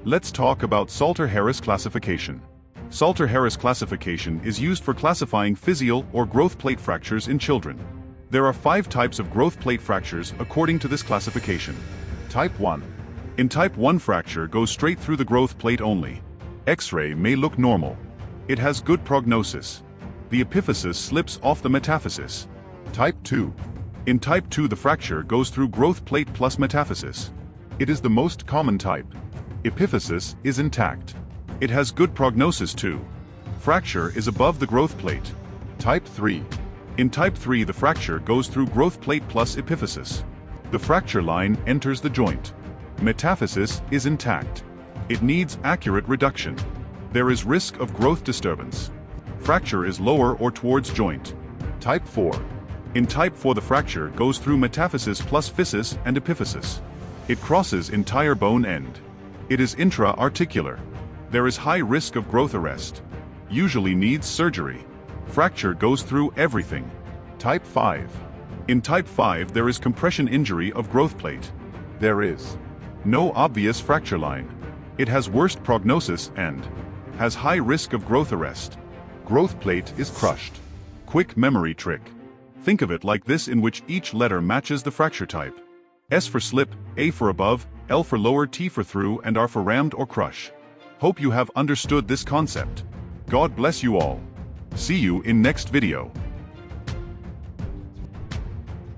Let's talk about Salter-Harris classification. Salter-Harris classification is used for classifying physial or growth plate fractures in children. There are 5 types of growth plate fractures according to this classification. Type 1. In type 1 fracture goes straight through the growth plate only. X-ray may look normal. It has good prognosis. The epiphysis slips off the metaphysis. Type 2. In type 2 the fracture goes through growth plate plus metaphysis. It is the most common type. Epiphysis is intact. It has good prognosis too. Fracture is above the growth plate. Type 3. In type 3 the fracture goes through growth plate plus epiphysis. The fracture line enters the joint. Metaphysis is intact. It needs accurate reduction. There is risk of growth disturbance. Fracture is lower or towards joint. Type 4. In type 4 the fracture goes through metaphysis plus physis and epiphysis. It crosses entire bone end. It is intra-articular. There is high risk of growth arrest. Usually needs surgery. Fracture goes through everything. Type 5. In type 5 there is compression injury of growth plate. There is no obvious fracture line. It has worst prognosis and has high risk of growth arrest. Growth plate is crushed. Quick memory trick. Think of it like this in which each letter matches the fracture type. S for slip, A for above, L for lower, T for through, and R for rammed or crush. Hope you have understood this concept. God bless you all. See you in next video.